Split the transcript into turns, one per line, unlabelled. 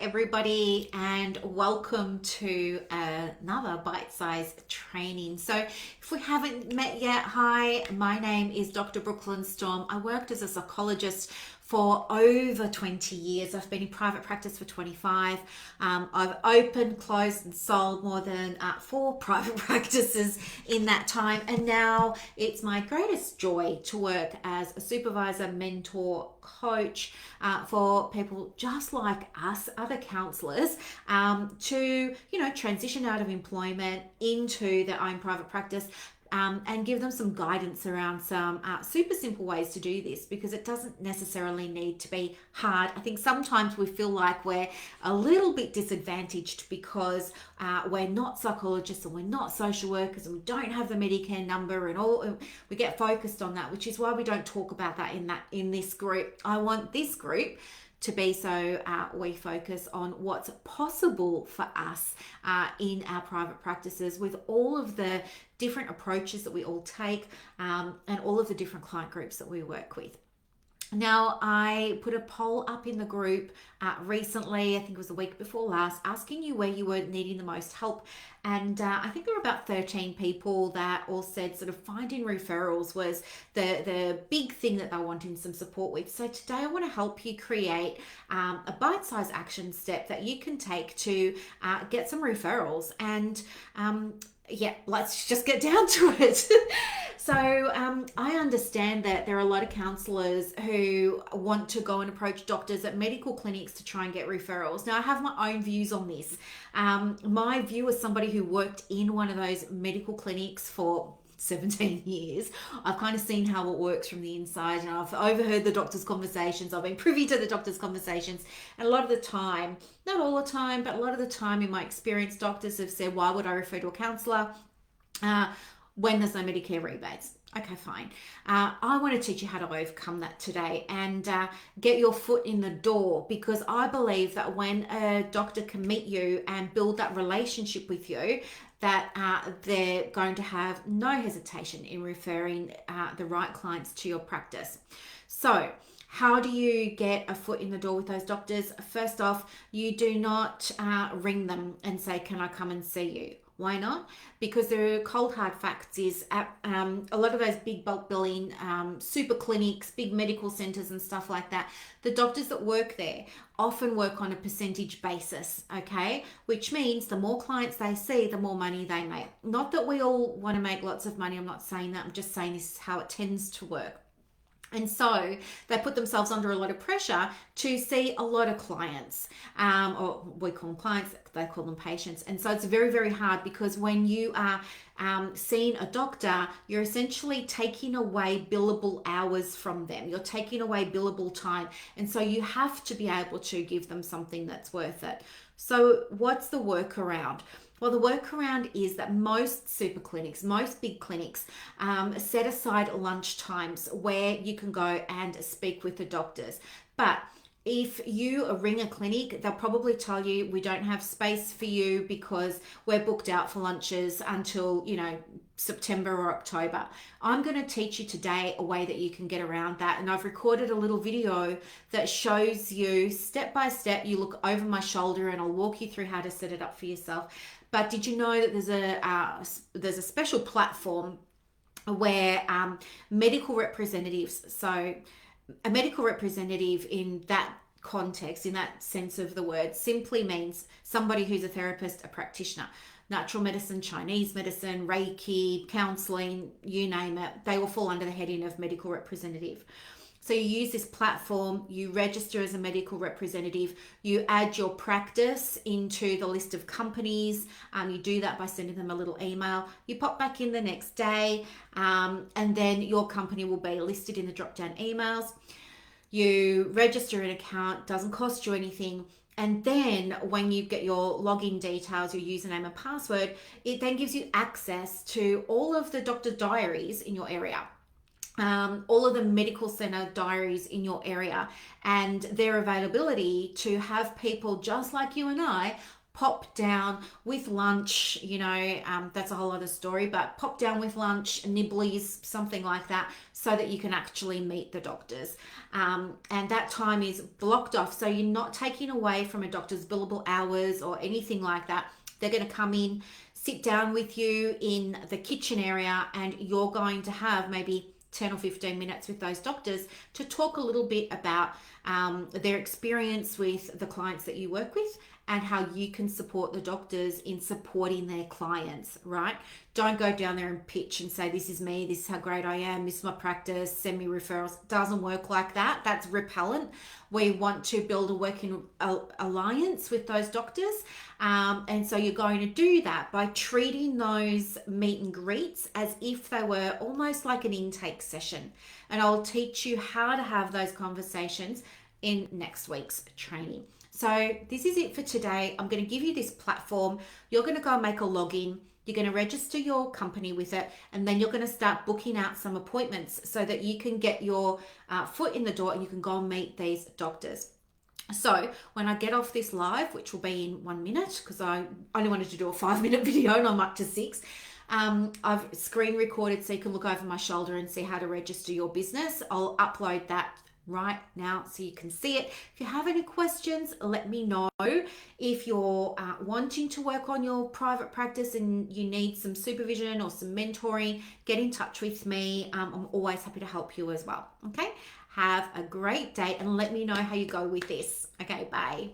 everybody, and welcome to another bite-sized training. So if we haven't met yet, hi, my name is Dr. Brooklyn Storme. I worked as a psychologist for over 20 years. I've been in private practice for 25. I've opened, closed, and sold more than 4 private practices in that time. And now it's my greatest joy to work as a supervisor, mentor, coach for people just like us, other counselors, to transition out of employment into their own private practice. And give them some guidance around some super simple ways to do this, because it doesn't necessarily need to be hard. I think sometimes we feel like we're a little bit disadvantaged because we're not psychologists and we're not social workers and we don't have the Medicare number and all. We get focused on that, which is why we don't talk about that in this group. I want this group to be so we focus on what's possible for us in our private practices with all of the different approaches that we all take and all of the different client groups that we work with. Now, I put a poll up in the group recently, I think it was the week before last, asking you where you were needing the most help. And I think there were about 13 people that all said sort of finding referrals was the big thing that they're wanting some support with. So today I want to help you create a bite-sized action step that you can take to get some referrals. And let's just get down to it. So I understand that there are a lot of counsellors who want to go and approach doctors at medical clinics to try and get referrals. Now, I have my own views on this. My view as somebody who worked in one of those medical clinics for 17 years, I've kind of seen how it works from the inside, and I've overheard the doctor's conversations. I've been privy to the doctor's conversations, and a lot of the time, not all the time, but a lot of the time in my experience, doctors have said, why would I refer to a counsellor when there's no Medicare rebates? Okay, fine. I want to teach you how to overcome that today and get your foot in the door, because I believe that when a doctor can meet you and build that relationship with you, that they're going to have no hesitation in referring the right clients to your practice. So how do you get a foot in the door with those doctors? First off, you do not ring them and say, can I come and see you? Why not? Because the cold hard facts is at a lot of those big bulk billing, super clinics, big medical centers and stuff like that, the doctors that work there often work on a percentage basis, okay? Which means the more clients they see, the more money they make. Not that we all want to make lots of money. I'm not saying that. I'm just saying this is how it tends to work. And so they put themselves under a lot of pressure to see a lot of clients, or we call them clients, they call them patients. And so it's very, very hard, because when you are seeing a doctor, you're essentially taking away billable hours from them. You're taking away billable time. And so you have to be able to give them something that's worth it. So what's the workaround? Well, the workaround is that most super clinics, most big clinics, set aside lunch times where you can go and speak with the doctors. But if you ring a clinic, they'll probably tell you, we don't have space for you because we're booked out for lunches until, September or October. I'm going to teach you today a way that you can get around that. And I've recorded a little video that shows you step by step. You look over my shoulder and I'll walk you through how to set it up for yourself. But did you know that there's a special platform where medical representatives, so a medical representative in that context, in that sense of the word, simply means somebody who's a therapist, a practitioner. Natural medicine, Chinese medicine, Reiki, counseling, you name it, they all fall under the heading of medical representative. So you use this platform, you register as a medical representative, you add your practice into the list of companies, you do that by sending them a little email, you pop back in the next day, and then your company will be listed in the drop-down emails. You register an account, doesn't cost you anything, and then when you get your login details, your username and password, it then gives you access to all of the doctor diaries in your area. All of the medical center diaries in your area, and their availability to have people just like you and I pop down with lunch, that's a whole other story, but pop down with lunch, nibblies, something like that, so that you can actually meet the doctors. And that time is blocked off. So you're not taking away from a doctor's billable hours or anything like that. They're going to come in, sit down with you in the kitchen area, and you're going to have maybe 10 or 15 minutes with those doctors to talk a little bit about their experience with the clients that you work with and how you can support the doctors in supporting their clients, right? Don't go down there and pitch and say, this is me, this is how great I am, this is my practice, send me referrals. Doesn't work like that. That's repellent. We want to build a working alliance with those doctors. And so you're going to do that by treating those meet and greets as if they were almost like an intake session. And I'll teach you how to have those conversations in next week's training. So this is it for today. I'm going to give you this platform. You're going to go and make a login. You're going to register your company with it, and then you're going to start booking out some appointments so that you can get your foot in the door and you can go and meet these doctors. So when I get off this live, which will be in 1 minute, because I only wanted to do a 5-minute video and I'm up to 6, I've screen recorded so you can look over my shoulder and see how to register your business. I'll upload that right now so you can see it. If you have any questions, let me know. If you're wanting to work on your private practice and you need some supervision or some mentoring, get in touch with me. I'm always happy to help you as well. Okay, have a great day and let me know how you go with this. Okay, bye.